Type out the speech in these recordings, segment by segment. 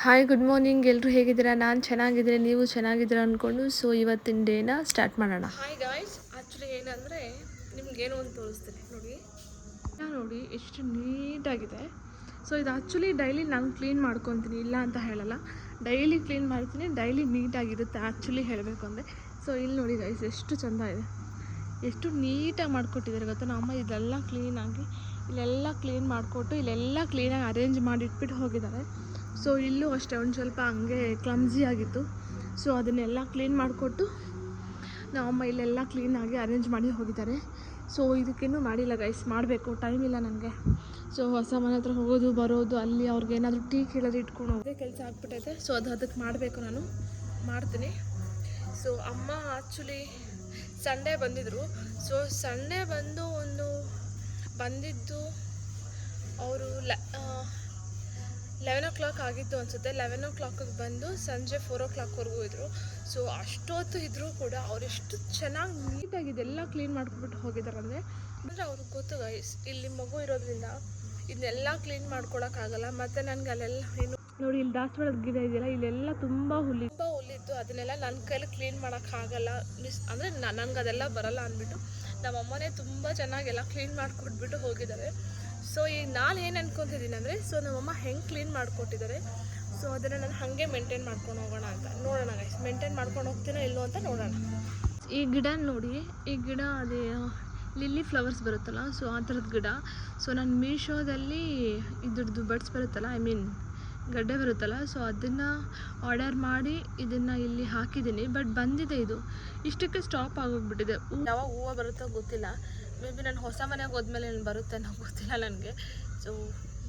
Hi good morning, ಎಲ್ಲರೂ ಹೇಗಿದ್ದೀರಾ? ನಾನು ಚೆನ್ನಾಗಿದ್ದೀನಿ, ನೀವು ಚೆನ್ನಾಗಿದ್ದೀರಾ ಅಂದ್ಕೊಂಡು ಸೊ ಇವತ್ತಿನ ಡೇನ ಸ್ಟಾರ್ಟ್ ಮಾಡೋಣ. ಹಾಯ್ ಗಾಯ್ಸ್, ಆ್ಯಕ್ಚುಲಿ ಏನಂದರೆ ನಿಮ್ಗೇನು ಅಂತ ತೋರಿಸ್ತೀನಿ ನೋಡಿ ಎಷ್ಟು ನೀಟಾಗಿದೆ. ಸೊ ಇದು ಆ್ಯಕ್ಚುಲಿ ಡೈಲಿ ನಾನು ಕ್ಲೀನ್ ಮಾಡ್ಕೊತೀನಿ, ಇಲ್ಲ ಅಂತ ಹೇಳಲ್ಲ, ಡೈಲಿ ಕ್ಲೀನ್ ಮಾಡ್ತೀನಿ, ಡೈಲಿ ನೀಟಾಗಿರುತ್ತೆ ಆ್ಯಕ್ಚುಲಿ ಹೇಳಬೇಕು ಅಂದರೆ. ಸೊ ಇಲ್ಲಿ ನೋಡಿ ಗೈಸ್ ಎಷ್ಟು ಚೆಂದ ಇದೆ, ಎಷ್ಟು ನೀಟಾಗಿ ಮಾಡಿಕೊಟ್ಟಿದ್ದಾರೆ ಗೊತ್ತಾ. ನಮ್ಮ ಅಮ್ಮ ಇದೆಲ್ಲ ಕ್ಲೀನಾಗಿ ಇಲ್ಲೆಲ್ಲ ಕ್ಲೀನ್ ಮಾಡಿಕೊಟ್ಟು ಇಲ್ಲೆಲ್ಲ ಕ್ಲೀನಾಗಿ ಅರೇಂಜ್ ಮಾಡಿ ಇಟ್ಬಿಟ್ಟು ಹೋಗಿದ್ದಾರೆ. ಸೊ ಇಲ್ಲೂ ಅಷ್ಟೇ ಒಂದು ಸ್ವಲ್ಪ ಹಂಗೆ ಕ್ಲಮ್ಸಿ ಆಗಿತ್ತು. ಸೊ ಅದನ್ನೆಲ್ಲ ಕ್ಲೀನ್ ಮಾಡಿಕೊಟ್ಟು ನಮ್ಮಮ್ಮ ಇಲ್ಲೆಲ್ಲ ಕ್ಲೀನಾಗಿ ಅರೇಂಜ್ ಮಾಡಿ ಹೋಗಿದ್ದಾರೆ. ಸೊ ಇದಕ್ಕೇನು ಮಾಡಿಲ್ಲ ಗೈಸ್, ಮಾಡಬೇಕು, ಟೈಮ್ ಇಲ್ಲ ನನಗೆ. ಸೊ ಹೊಸ ಮನೆ ಹತ್ರ ಹೋಗೋದು ಬರೋದು, ಅಲ್ಲಿ ಅವ್ರಿಗೆ ಏನಾದರೂ ಟೀ ಕೇಳೋದು ಇಟ್ಕೊಂಡು ಹೋಗೋದೇ ಕೆಲಸ ಆಗ್ಬಿಟ್ಟೈತೆ. ಸೊ ಅದಕ್ಕೆ ಮಾಡಬೇಕು, ನಾನು ಮಾಡ್ತೀನಿ. ಸೊ ಅಮ್ಮ ಆ್ಯಕ್ಚುಲಿ ಸಂಡೇ ಬಂದಿದ್ದರು. ಸೊ ಸಂಡೇ ಬಂದಿದ್ದು ಅವರು 11 o'clock ಆಗಿತ್ತು ಅನಿಸುತ್ತೆ. 11 o'clock ಬಂದು ಸಂಜೆ 4 o'clockವರೆಗೂ ಇದ್ದರು. ಸೊ ಅಷ್ಟೊತ್ತು ಇದ್ದರೂ ಕೂಡ ಅವರೆಷ್ಟು ಚೆನ್ನಾಗಿ ನೀಟಾಗಿ ಇದೆಲ್ಲ ಕ್ಲೀನ್ ಮಾಡ್ಕೊಬಿಟ್ಟು ಹೋಗಿದ್ದಾರೆ ಅಂದರೆ ಅವ್ರಿಗೆ ಗೊತ್ತು ಗೈಸ್, ಇಲ್ಲಿ ಮಗು ಇರೋದ್ರಿಂದ ಇದನ್ನೆಲ್ಲ ಕ್ಲೀನ್ ಮಾಡ್ಕೊಳಕ್ಕಾಗಲ್ಲ. ಮತ್ತು ನನಗೆ ಅಲ್ಲೆಲ್ಲ ಏನು ನೋಡಿ, ಇಲ್ಲಿ ದಾಸವಾಳದ ಗಿಡ ಇದೆಯಲ್ಲ, ಇಲ್ಲೆಲ್ಲ ತುಂಬ ಹುಲ್ಲಿತ್ತು. ಅದನ್ನೆಲ್ಲ ನನ್ನ ಕೈಲಿ ಕ್ಲೀನ್ ಮಾಡೋಕ್ಕಾಗಲ್ಲ, ಅಂದರೆ ನನಗೆ ಅದೆಲ್ಲ ಬರಲ್ಲ ಅಂದ್ಬಿಟ್ಟು ನಮ್ಮಮ್ಮನೇ ತುಂಬ ಚೆನ್ನಾಗೆಲ್ಲ ಕ್ಲೀನ್ ಮಾಡಿಕೊಟ್ಬಿಟ್ಟು ಹೋಗಿದ್ದಾರೆ. ಸೊ ಈಗ ನಾನು ಏನು ಅನ್ಕೊತಿದ್ದೀನಿ ಅಂದರೆ, ಸೊ ನಮ್ಮಮ್ಮ ಹೆಂಗೆ ಕ್ಲೀನ್ ಮಾಡಿಕೊಟ್ಟಿದ್ದಾರೆ, ಸೊ ಅದನ್ನು ನಾನು ಹಾಗೆ ಮೇಂಟೈನ್ ಮಾಡ್ಕೊಂಡು ಹೋಗೋಣ ಅಂತ. ನೋಡೋಣ ಗೈಸ್, ಮೇಂಟೈನ್ ಮಾಡ್ಕೊಂಡು ಹೋಗ್ತೀನೋ ಇಲ್ಲೋ ಅಂತ ನೋಡೋಣ. ಈ ಗಿಡ ನೋಡಿ, ಈ ಗಿಡ ಅದೇ ಲಿಲ್ಲಿ ಫ್ಲವರ್ಸ್ ಬರುತ್ತಲ್ಲ, ಸೊ ಆ ಥರದ ಗಿಡ. ಸೊ ನಾನು ಮೀಶೋದಲ್ಲಿ ಇದ್ರದ್ದು ಬಡ್ಸ್ ಬರುತ್ತಲ್ಲ, ಐ ಮೀನ್ ಗಡ್ಡೆ ಬರುತ್ತಲ್ಲ, ಸೊ ಅದನ್ನು ಆರ್ಡರ್ ಮಾಡಿ ಇದನ್ನು ಇಲ್ಲಿ ಹಾಕಿದ್ದೀನಿ. ಬಟ್ ಬಂದಿದೆ, ಇದು ಇಷ್ಟಕ್ಕೆ ಸ್ಟಾಪ್ ಆಗೋಗ್ಬಿಟ್ಟಿದೆ. ಯಾವಾಗ ಹೂವು ಬರುತ್ತೋ ಗೊತ್ತಿಲ್ಲ, ಮೇ ಬಿ ನಾನು ಹೊಸ ಮನೆಗೆ ಹೋದ್ಮೇಲೆ ಏನು ಬರುತ್ತೆ ಅನ್ನೋ ಗೊತ್ತಿಲ್ಲ ನನಗೆ. ಸೊ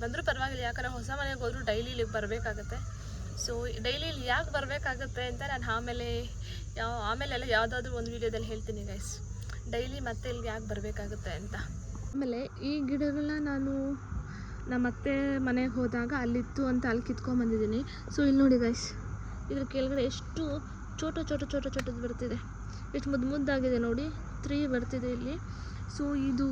ಬಂದರೂ ಪರವಾಗಿಲ್ಲ, ಯಾಕಂದರೆ ಹೊಸ ಮನೆಗೆ ಹೋದರೂ ಡೈಲಿ ಇಲ್ಲಿಗೆ ಬರಬೇಕಾಗತ್ತೆ. ಸೊ ಡೈಲಿ ಇಲ್ಲಿ ಯಾಕೆ ಬರಬೇಕಾಗತ್ತೆ ಅಂತ ನಾನು ಆಮೇಲೆಲ್ಲ ಯಾವುದಾದ್ರೂ ಒಂದು ವೀಡಿಯೋದಲ್ಲಿ ಹೇಳ್ತೀನಿ ಗೈಸ್, ಡೈಲಿ ಮತ್ತೆ ಇಲ್ಲಿಗೆ ಯಾಕೆ ಬರಬೇಕಾಗುತ್ತೆ ಅಂತ. ಆಮೇಲೆ ಈ ಗಿಡಗಳನ್ನ ನಾನು ನಮ್ಮ ಅತ್ತೆ ಮನೆಗೆ ಹೋದಾಗ ಅಲ್ಲಿತ್ತು ಅಂತ ಅಲ್ಲಿ ಕಿತ್ಕೊಂಡ್ಬಂದಿದ್ದೀನಿ. ಸೊ ಇಲ್ಲಿ ನೋಡಿ ಗೈಸ್, ಇದ್ರ ಕೆಳಗಡೆ ಎಷ್ಟು ಚೋಟದು ಬರ್ತಿದೆ, ಎಷ್ಟು ಮುದ್ದಾಗಿದೆ ನೋಡಿ, 3 ಬರ್ತಿದೆ ಇಲ್ಲಿ. ಸೊ ಇದು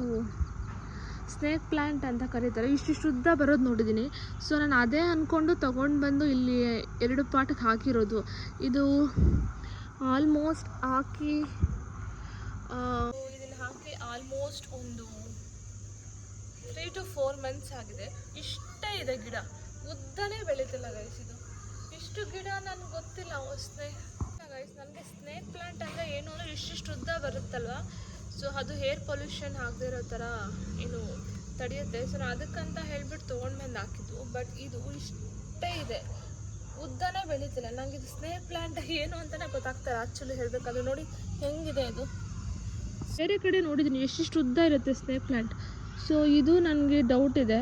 ಸ್ನೇಕ್ ಪ್ಲ್ಯಾಂಟ್ ಅಂತ ಕರೀತಾರೆ. ಇಷ್ಟು ಉದ್ದ ಬರೋದು ನೋಡಿದ್ದೀನಿ. ಸೊ ನಾನು ಅದೇ ಅಂದ್ಕೊಂಡು ತೊಗೊಂಡು ಬಂದು ಇಲ್ಲಿ 2 ಪಾಟಿಗೆ ಹಾಕಿರೋದು. ಇದು ಆಲ್ಮೋಸ್ಟ್ ಇದನ್ನು ಹಾಕಿ ಆಲ್ಮೋಸ್ಟ್ ಒಂದು 3 to 4 months ಆಗಿದೆ. ಇಷ್ಟೇ ಇದೆ ಗಿಡ, ಉದ್ದನೇ ಬೆಳೀತಿಲ್ಲ ಗೈಸ್. ಇದು ಇಷ್ಟು ಗಿಡ ನನಗೆ ಗೊತ್ತಿಲ್ಲ. ಗೈಸ್, ನನಗೆ ಸ್ನೇಕ್ ಪ್ಲ್ಯಾಂಟ್ ಅಂದರೆ ಏನು ಅಂದರೆ ಇಷ್ಟು ಉದ್ದ ಬರುತ್ತಲ್ವ, ಸೊ ಅದು ಏರ್ ಪೊಲ್ಯೂಷನ್ ಆಗದೆ ಇರೋ ಥರ ಏನು ತಡೆಯುತ್ತೆ. ಸೊ ನಾನು ಅದಕ್ಕಂತ ಹೇಳ್ಬಿಟ್ಟು ತೊಗೊಂಡ್ಬಂದು ಹಾಕಿದ್ದು. ಬಟ್ ಇದು ಇಷ್ಟೇ ಇದೆ, ಉದ್ದನೇ ಬೆಳೀತಿಲ್ಲ. ನನಗೆ ಇದು ಸ್ನೇಕ್ ಪ್ಲ್ಯಾಂಟ್ ಏನು ಅಂತಲೇ ಗೊತ್ತಾಗ್ತಾರೆ ಆ್ಯಕ್ಚುಲಿ ಹೇಳಬೇಕಾದ್ರೆ. ನೋಡಿ ಹೆಂಗಿದೆ ಇದು, ಬೇರೆ ಕಡೆ ನೋಡಿದ್ದೀನಿ ಎಷ್ಟಿಷ್ಟು ಉದ್ದ ಇರುತ್ತೆ ಸ್ನೇಕ್ ಪ್ಲ್ಯಾಂಟ್. ಸೊ ಇದು ನನಗೆ ಡೌಟ್ ಇದೆ,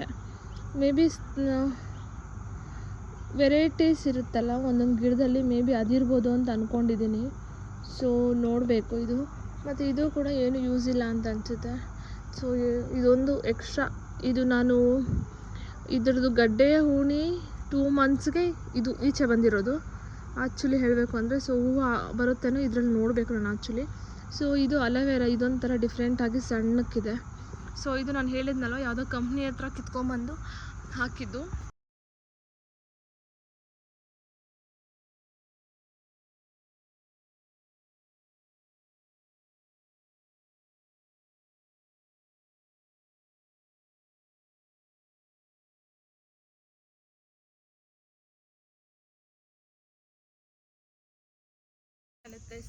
ಮೇ ಬಿ ವೆರೈಟೀಸ್ ಇರುತ್ತಲ್ಲ ಒಂದೊಂದು ಗಿಡದಲ್ಲಿ, ಮೇ ಬಿ ಅದಿರ್ಬೋದು ಅಂತ ಅಂದ್ಕೊಂಡಿದ್ದೀನಿ. ಸೊ ನೋಡಬೇಕು ಇದು. ಮತ್ತು ಇದು ಕೂಡ ಏನು ಯೂಸ್ ಇಲ್ಲ ಅಂತ ಅನಿಸುತ್ತೆ. ಸೊ ಇದೊಂದು ಎಕ್ಸ್ಟ್ರಾ, ಇದು ನಾನು ಇದ್ರದ್ದು ಗಡ್ಡೆಯ ಹೂಣಿ 2 monthsಗೆ ಇದು ಈಚೆ ಬಂದಿರೋದು ಆ್ಯಕ್ಚುಲಿ ಹೇಳಬೇಕು ಅಂದರೆ. ಸೊ ಹೂವು ಬರುತ್ತೇನೋ ಇದರಲ್ಲಿ ನೋಡಬೇಕು ನಾನು ಆ್ಯಕ್ಚುಲಿ. ಸೊ ಇದು ಅಲೋವೆರಾ, ಇದೊಂಥರ ಡಿಫ್ರೆಂಟಾಗಿ ಸಣ್ಣಕ್ಕಿದೆ. ಸೊ ಇದು ನಾನು ಹೇಳಿದ್ನಲ್ವ, ಯಾವುದೋ ಕಂಪ್ನಿ ಹತ್ರ ಕಿತ್ಕೊಂಬಂದು ಹಾಕಿದ್ದು.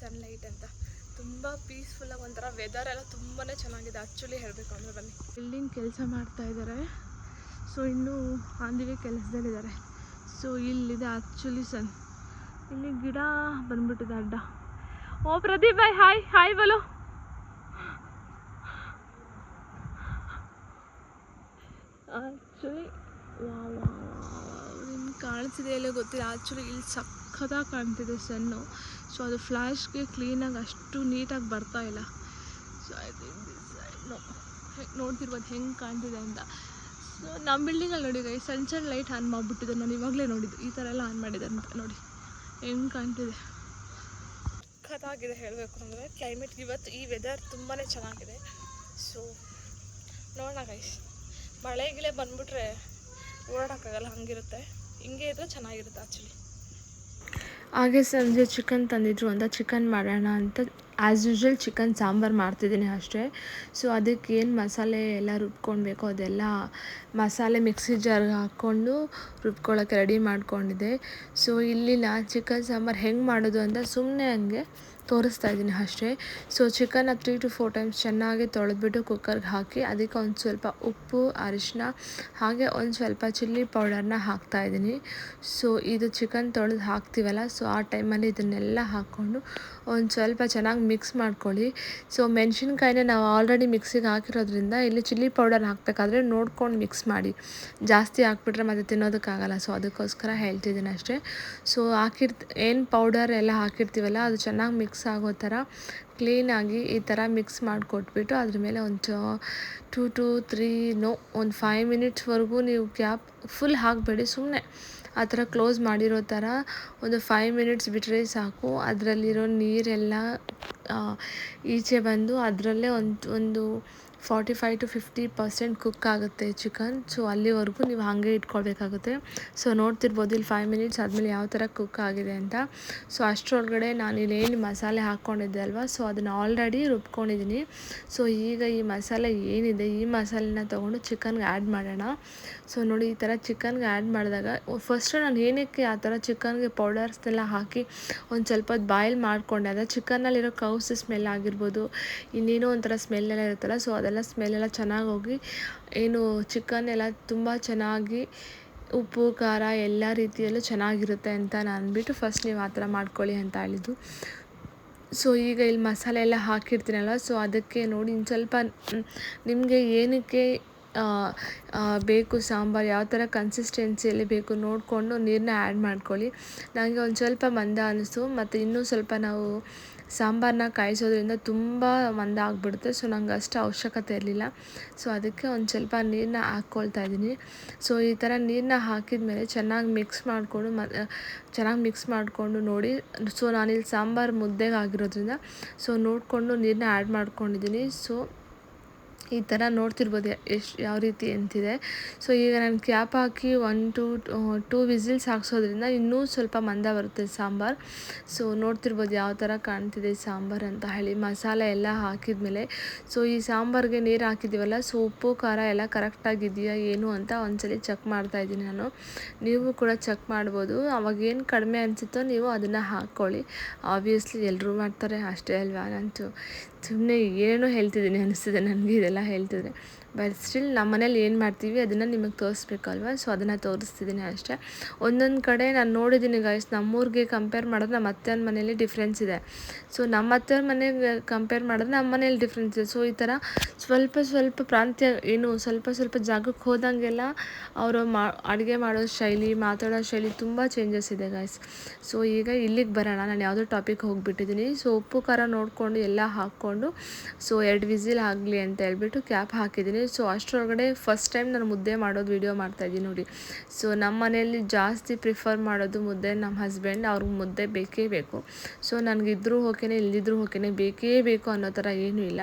ಸನ್ಲೈಟ್ ಅಂತ ತುಂಬ ಪೀಸ್ಫುಲ್ಲಾಗಿ ಒಂಥರ ವೆದರ್ ಎಲ್ಲ ತುಂಬಾ ಚೆನ್ನಾಗಿದೆ ಆ್ಯಕ್ಚುಲಿ ಹೇಳಬೇಕು ಅಂದರೆ. ಬನ್ನಿ, ಬಿಲ್ಡಿಂಗ್ ಕೆಲಸ ಮಾಡ್ತಾ ಇದ್ದಾರೆ. ಸೊ ಇನ್ನೂ ಆಂದಿಗೆ ಕೆಲಸದಲ್ಲಿದ್ದಾರೆ. ಸೊ ಇಲ್ಲಿದೆ ಆ್ಯಕ್ಚುಲಿ ಇಲ್ಲಿ ಗಿಡ ಬಂದ್ಬಿಟ್ಟಿದೆ ಅಡ್ಡ. ಓ ಪ್ರದೀಪ್ ಭಾಯ್, ಹಾಯ್ ಬಲೋ. ಆ್ಯಕ್ಚುಲಿ ನಿಮ್ಗೆ ಕಾಣಿಸಿದೆ ಇಲ್ಲ ಗೊತ್ತಿಲ್ಲ, ಆ್ಯಕ್ಚುಲಿ ಇಲ್ಲಿ ಸಖತ್ತಾಗಿ ಕಾಣ್ತಿದೆ ಸನ್ನು. ಸೊ ಅದು ಫ್ಲ್ಯಾಶ್ಗೆ ಕ್ಲೀನಾಗಿ ಅಷ್ಟು ನೀಟಾಗಿ ಬರ್ತಾ ಇಲ್ಲ. ಸೊ ಐ ಥಿಂಕ್ ನೋಡ್ತಿರ್ಬೋದು ಹೆಂಗೆ ಕಾಣ್ತಿದೆ ಅಂತ. ಸೊ ನಮ್ಮ ಬಿಲ್ಡಿಂಗಲ್ಲಿ ನೋಡಿ ಗೈ, ಸಣ್ಣ ಲೈಟ್ ಆನ್ ಮಾಡಿಬಿಟ್ಟಿದೆ. ನಾನು ಇವಾಗಲೇ ನೋಡಿದ್ದು, ಈ ಥರ ಎಲ್ಲ ಆನ್ ಮಾಡಿದೆ ಅಂತ. ನೋಡಿ ಹೆಂಗೆ ಕಾಣ್ತಿದೆ, ಸಖತ್ತಾಗಿದೆ ಹೇಳಬೇಕು ಅಂದರೆ. ಕ್ಲೈಮೇಟ್ ಇವತ್ತು ಈ ವೆದರ್ ತುಂಬಾ ಚೆನ್ನಾಗಿದೆ. ಸೊ ನೋಡೋಣ ಗೈಸ್, ಮಳೆ ಗಿಳೆ ಬಂದ್ಬಿಟ್ರೆ ಓಡಾಡೋಕ್ಕಾಗಲ್ಲ, ಹಂಗಿರುತ್ತೆ. ಹಿಂಗೆ ಇದ್ರೆ ಚೆನ್ನಾಗಿರುತ್ತೆ ಆ್ಯಕ್ಚುಲಿ. ಹಾಗೆ ಸಂಜೆ ಚಿಕನ್ ತಂದಿದ್ರು ಅಂತ ಚಿಕನ್ ಮಾಡೋಣ ಅಂತ ಆ್ಯಸ್ ಯೂಶ್ವಲ್ ಚಿಕನ್ ಸಾಂಬಾರು ಮಾಡ್ತಿದ್ದೀನಿ ಅಷ್ಟೇ. ಸೊ ಅದಕ್ಕೆ ಏನು ಮಸಾಲೆ ಎಲ್ಲ ರುಬ್ಕೊಳ್ಬೇಕು ಅದೆಲ್ಲ ಮಸಾಲೆ ಮಿಕ್ಸಿ ಜಾರ್ಗೆ ಹಾಕ್ಕೊಂಡು ರುಬ್ಕೊಳ್ಳೋಕ್ಕೆ ರೆಡಿ ಮಾಡ್ಕೊಂಡಿದ್ದೆ. ಸೊ ಇಲ್ಲಿ ನಾನು ಚಿಕನ್ ಸಾಂಬಾರು ಹೆಂಗೆ ಮಾಡೋದು ಅಂತ ಸುಮ್ಮನೆ ಹಂಗೆ ತೋರಿಸ್ತಾ ಇದ್ದೀನಿ ಅಷ್ಟೇ. ಸೊ ಚಿಕನ್ನ 3 to 4 ಟೈಮ್ಸ್ ಚೆನ್ನಾಗಿ ತೊಳೆದ್ಬಿಟ್ಟು ಕುಕ್ಕರ್ಗೆ ಹಾಕಿ ಅದಕ್ಕೆ ಒಂದು ಸ್ವಲ್ಪ ಉಪ್ಪು, ಅರಿಶಿನ ಹಾಗೆ ಒಂದು ಸ್ವಲ್ಪ ಚಿಲ್ಲಿ ಪೌಡರ್ನ ಹಾಕ್ತಾಯಿದ್ದೀನಿ. ಸೊ ಇದು ಚಿಕನ್ ತೊಳೆದು ಹಾಕ್ತೀವಲ್ಲ, ಸೊ ಆ ಟೈಮಲ್ಲಿ ಇದನ್ನೆಲ್ಲ ಹಾಕ್ಕೊಂಡು ಒಂದು ಸ್ವಲ್ಪ ಚೆನ್ನಾಗಿ ಮಿಕ್ಸ್ ಮಾಡ್ಕೊಳ್ಳಿ. ಸೊ ಮೆಣಸಿನ್ಕಾಯಿನ ನಾವು ಆಲ್ರೆಡಿ ಮಿಕ್ಸಿಗೆ ಹಾಕಿರೋದ್ರಿಂದ ಇಲ್ಲಿ ಚಿಲ್ಲಿ ಪೌಡರ್ ಹಾಕಬೇಕಾದ್ರೆ ನೋಡ್ಕೊಂಡು ಮಿಕ್ಸ್ ಮಾಡಿ, ಜಾಸ್ತಿ ಹಾಕ್ಬಿಟ್ರೆ ಮತ್ತೆ ತಿನ್ನೋದಕ್ಕಾಗಲ್ಲ. ಸೊ ಅದಕ್ಕೋಸ್ಕರ ಹೇಳ್ತಿದ್ದೀನಿ ಅಷ್ಟೇ. ಸೊ ಏನು ಪೌಡರ್ ಎಲ್ಲ ಹಾಕಿರ್ತೀವಲ್ಲ ಅದು ಚೆನ್ನಾಗಿ ಮಿಕ್ಸ್ ಆಗೋ ಥರ ಕ್ಲೀನಾಗಿ ಈ ಥರ ಮಿಕ್ಸ್ ಮಾಡಿಕೊಟ್ಬಿಟ್ಟು ಅದ್ರ ಮೇಲೆ ಒಂದು 2 to 3 ಒಂದು 5 ಮಿನಿಟ್ಸ್ವರೆಗೂ ನೀವು ಕ್ಯಾಪ್ ಫುಲ್ ಹಾಕಬೇಡಿ, ಸುಮ್ಮನೆ ಆ ಥರ ಕ್ಲೋಸ್ ಮಾಡಿರೋ ಥರ ಒಂದು 5 ಮಿನಿಟ್ಸ್ ಬಿಟ್ಟರೆ ಸಾಕು. ಅದರಲ್ಲಿರೋ ನೀರೆಲ್ಲ ಈಚೆ ಬಂದು ಅದರಲ್ಲೇ ಒಂದು 45 to 50% ಕುಕ್ ಆಗುತ್ತೆ ಚಿಕನ್. ಸೊ ಅಲ್ಲಿವರೆಗೂ ನೀವು ಹಾಗೆ ಇಟ್ಕೊಳ್ಬೇಕಾಗುತ್ತೆ. ಸೊ ನೋಡ್ತಿರ್ಬೋದು ಇಲ್ಲಿ 5 ಮಿನಿಟ್ಸ್ ಆದಮೇಲೆ ಯಾವ ಥರ ಕುಕ್ ಆಗಿದೆ ಅಂತ. ಸೊ ಅಷ್ಟರೊಳಗಡೆ ನಾನು ಇಲ್ಲೇನು ಮಸಾಲೆ ಹಾಕ್ಕೊಂಡಿದ್ದೆ ಅಲ್ವಾ, ಸೊ ಅದನ್ನು ಆಲ್ರೆಡಿ ರುಬ್ಕೊಂಡಿದ್ದೀನಿ. ಸೊ ಈಗ ಈ ಮಸಾಲೆ ಏನಿದೆ ಈ ಮಸಾಲೆನ ತೊಗೊಂಡು ಚಿಕನ್ಗೆ ಆ್ಯಡ್ ಮಾಡೋಣ. ಸೊ ನೋಡಿ ಈ ಥರ ಚಿಕನ್ಗೆ ಆ್ಯಡ್ ಮಾಡಿದಾಗ ಫಸ್ಟು ನಾನು ಏನಕ್ಕೆ ಆ ಥರ ಚಿಕನ್ಗೆ ಪೌಡರ್ಸ್ನೆಲ್ಲ ಹಾಕಿ ಒಂದು ಸ್ವಲ್ಪ ಹೊತ್ತು ಬಾಯ್ಲ್ ಮಾಡಿಕೊಂಡೆ ಅಂದರೆ ಚಿಕನ್ನಲ್ಲಿರೋ ಕೌಸ್ ಸ್ಮೆಲ್ ಆಗಿರ್ಬೋದು, ಇನ್ನೇನೋ ಒಂಥರ ಸ್ಮೆಲ್ಲೆಲ್ಲ ಇರುತ್ತಲ್ಲ, ಸೊ ಅದೆಲ್ಲ ಸ್ಮೆಲ್ಲೆಲ್ಲ ಚೆನ್ನಾಗಿ ಹೋಗಿ ಏನು ಚಿಕನ್ ಎಲ್ಲ ತುಂಬ ಚೆನ್ನಾಗಿ ಉಪ್ಪು ಖಾರ ಎಲ್ಲ ರೀತಿಯಲ್ಲೂ ಚೆನ್ನಾಗಿರುತ್ತೆ ಅಂತ ನಾನು ಅಂದ್ಬಿಟ್ಟು ಫಸ್ಟ್ ನೀವು ಆ ಥರ ಮಾಡ್ಕೊಳ್ಳಿ ಅಂತ ಹೇಳಿದ್ದು. ಸೊ ಈಗ ಇಲ್ಲಿ ಮಸಾಲೆ ಎಲ್ಲ ಹಾಕಿರ್ತೀನಲ್ಲ, ಸೊ ಅದಕ್ಕೆ ನೋಡಿ ಇನ್ನು ಸ್ವಲ್ಪ ನಿಮಗೆ ಏನಕ್ಕೆ ಬೇಕು ಸಾಂಬಾರು ಯಾವ ಥರ ಕನ್ಸಿಸ್ಟೆನ್ಸಿಯಲ್ಲಿ ಬೇಕು ನೋಡಿಕೊಂಡು ನೀರನ್ನ ಆ್ಯಡ್ ಮಾಡ್ಕೊಳ್ಳಿ. ನನಗೆ ಒಂದು ಸ್ವಲ್ಪ ಮಂದ ಅನ್ನಿಸ್ತು, ಮತ್ತು ಇನ್ನೂ ಸ್ವಲ್ಪ ನಾವು ಸಾಂಬಾರನ್ನ ಕಾಯಿಸೋದ್ರಿಂದ ತುಂಬ ಮಂದ ಆಗಿಬಿಡುತ್ತೆ. ಸೊ ನಂಗೆ ಅಷ್ಟು ಅವಶ್ಯಕತೆ ಇರಲಿಲ್ಲ. ಸೊ ಅದಕ್ಕೆ ಒಂದು ಸ್ವಲ್ಪ ನೀರನ್ನ ಹಾಕ್ಕೊಳ್ತಾ ಇದ್ದೀನಿ. ಸೊ ಈ ಥರ ನೀರನ್ನ ಹಾಕಿದ ಮೇಲೆ ಚೆನ್ನಾಗಿ ಮಿಕ್ಸ್ ಮಾಡಿಕೊಂಡು ನೋಡಿ. ಸೊ ನಾನಿಲ್ಲಿ ಸಾಂಬಾರು ಮುದ್ದೆಗೆ ಆಗಿರೋದ್ರಿಂದ ಸೊ ನೋಡಿಕೊಂಡು ನೀರನ್ನ ಆ್ಯಡ್ ಮಾಡ್ಕೊಂಡಿದ್ದೀನಿ. ಸೊ ಈ ಥರ ನೋಡ್ತಿರ್ಬೋದು ಯಾವ ರೀತಿ ಅಂತಿದೆ. ಸೊ ಈಗ ನಾನು ಕ್ಯಾಪ್ ಹಾಕಿ 1 to 2 ವಿಸಿಲ್ಸ್ ಹಾಕ್ಸೋದ್ರಿಂದ ಇನ್ನೂ ಸ್ವಲ್ಪ ಮಂದ ಬರುತ್ತೆ ಸಾಂಬಾರು. ಸೊ ನೋಡ್ತಿರ್ಬೋದು ಯಾವ ಥರ ಕಾಣ್ತಿದೆ ಸಾಂಬಾರು ಅಂತ ಹೇಳಿ. ಮಸಾಲೆ ಎಲ್ಲ ಹಾಕಿದ್ಮೇಲೆ ಸೊ ಈ ಸಾಂಬಾರಿಗೆ ನೀರು ಹಾಕಿದ್ದೀವಲ್ಲ, ಸೊ ಉಪ್ಪು ಖಾರ ಎಲ್ಲ ಕರೆಕ್ಟಾಗಿದೆಯಾ ಏನು ಅಂತ ಒಂದ್ಸಲಿ ಚೆಕ್ ಮಾಡ್ತಾಯಿದ್ದೀನಿ ನಾನು. ನೀವು ಕೂಡ ಚೆಕ್ ಮಾಡ್ಬೋದು. ಅವಾಗ ಏನು ಕಡಿಮೆ ಅನಿಸುತ್ತೋ ನೀವು ಅದನ್ನು ಹಾಕ್ಕೊಳ್ಳಿ. ಆಬ್ವಿಯಸ್ಲಿ ಎಲ್ಲರೂ ಮಾಡ್ತಾರೆ ಅಷ್ಟೇ ಅಲ್ವಾ. ನಾನು ಸುಮ್ಮನೆ ಏನೋ ಹೇಳ್ತಿದ್ದೀನಿ ಅನಿಸ್ತಿದೆ ನನಗೆ ಇದೆಲ್ಲ ಹೇಳ್ತಿದ್ರೆ. ಬಟ್ ಸ್ಟಿಲ್ ನಮ್ಮ ಮನೇಲಿ ಏನು ಮಾಡ್ತೀವಿ ಅದನ್ನು ನಿಮಗೆ ತೋರಿಸ್ಬೇಕಲ್ವ, ಸೊ ಅದನ್ನು ತೋರಿಸ್ತಿದ್ದೀನಿ ಅಷ್ಟೇ. ಒಂದೊಂದು ಕಡೆ ನಾನು ನೋಡಿದ್ದೀನಿ ಗೈಸ್, ನಮ್ಮೂರಿಗೆ ಕಂಪೇರ್ ಮಾಡಿದ್ರೆ ನಮ್ಮ ಅತ್ತೆಯವ್ರ ಮನೇಲಿ ಡಿಫ್ರೆನ್ಸ್ ಇದೆ. ಸೊ ನಮ್ಮ ಅತ್ತೆಯವ್ರ ಮನೆಗೆ ಕಂಪೇರ್ ಮಾಡಿದ್ರೆ ನಮ್ಮ ಮನೇಲಿ ಡಿಫ್ರೆನ್ಸ್ ಇದೆ. ಸೊ ಈ ಥರ ಸ್ವಲ್ಪ ಪ್ರಾಂತ್ಯ ಸ್ವಲ್ಪ ಜಾಗಕ್ಕೆ ಹೋದಂಗೆಲ್ಲ ಅವರು ಅಡುಗೆ ಮಾಡೋ ಶೈಲಿ, ಮಾತಾಡೋ ಶೈಲಿ ತುಂಬ ಚೇಂಜಸ್ ಇದೆ ಗೈಸ್. ಸೊ ಈಗ ಇಲ್ಲಿಗೆ ಬರೋಣ, ನಾನು ಯಾವುದೋ ಟಾಪಿಕ್ ಹೋಗಿಬಿಟ್ಟಿದ್ದೀನಿ. ಸೊ ಉಪ್ಪು ಖಾರ ನೋಡಿಕೊಂಡು ಎಲ್ಲ ಹಾಕ್ಕೊಂಡು ಸೊ 2 ವಿಸಿಲ್ ಆಗಲಿ ಅಂತ ಹೇಳ್ಬಿಟ್ಟು ಕ್ಯಾಪ್ ಹಾಕಿದ್ದೀನಿ. ಸೊ ಅಷ್ಟರೊಳಗಡೆ ಫಸ್ಟ್ ಟೈಮ್ ನಾನು ಮುದ್ದೆ ಮಾಡೋದು ವೀಡಿಯೋ ಮಾಡ್ತಾಯಿದ್ದೀನಿ ನೋಡಿ. ಸೊ ನಮ್ಮ ಮನೆಯಲ್ಲಿ ಜಾಸ್ತಿ ಪ್ರಿಫರ್ ಮಾಡೋದು ಮುದ್ದೆ. ನಮ್ಮ ಹಸ್ಬೆಂಡ್ ಅವ್ರಿಗೆ ಮುದ್ದೆ ಬೇಕೇ ಬೇಕು. ಸೊ ನನಗಿದ್ರೂ ಓಕೆನೇ ಇಲ್ಲದಿದ್ರೂ ಓಕೆನೇ, ಬೇಕೇ ಬೇಕು ಅನ್ನೋ ಥರ ಏನೂ ಇಲ್ಲ.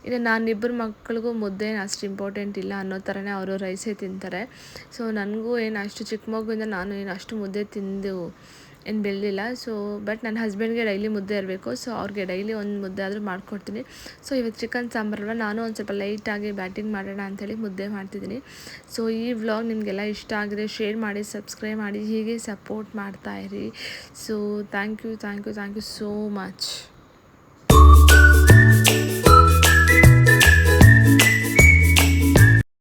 ಇನ್ನು ನಾನಿಬ್ಬರು ಮಕ್ಕಳಿಗೂ ಮುದ್ದೆ ಅಷ್ಟು ಇಂಪಾರ್ಟೆಂಟ್ ಇಲ್ಲ ಅನ್ನೋ ಥರನೇ ಅವರು ರೈಸೇ ತಿಂತಾರೆ. ಸೊ ನನಗೂ ಏನು ಅಷ್ಟು ಚಿಕ್ಕ ಮಗುವಿಂದ ನಾನು ಏನು ಅಷ್ಟು ಮುದ್ದೆ ತಿಂದು ಏನು ಬೆಳೆದಿಲ್ಲ. ಸೊ ಬಟ್ ನನ್ನ ಹಸ್ಬೆಂಡ್ಗೆ ಡೈಲಿ ಮುದ್ದೆ ಇರಬೇಕು. ಸೊ ಅವ್ರಿಗೆ ಡೈಲಿ ಒಂದು ಮುದ್ದೆ ಆದರೂ ಮಾಡಿಕೊಡ್ತೀನಿ. ಸೊ ಇವತ್ತು ಚಿಕನ್ ಸಾಂಬಾರಲ್ವ, ನಾನು ಒಂದು ಸ್ವಲ್ಪ ಲೈಟಾಗಿ ಬ್ಯಾಟಿಂಗ್ ಮಾಡೋಣ ಅಂಥೇಳಿ ಮುದ್ದೆ ಮಾಡ್ತಿದ್ದೀನಿ. ಸೊ ಈ ವ್ಲಾಗ್ ನಿಮಗೆಲ್ಲ ಇಷ್ಟ ಆಗಿದೆ ಶೇರ್ ಮಾಡಿ, ಸಬ್ಸ್ಕ್ರೈಬ್ ಮಾಡಿ, ಹೀಗೆ ಸಪೋರ್ಟ್ ಮಾಡ್ತಾಯಿರಿ. So thank you so much.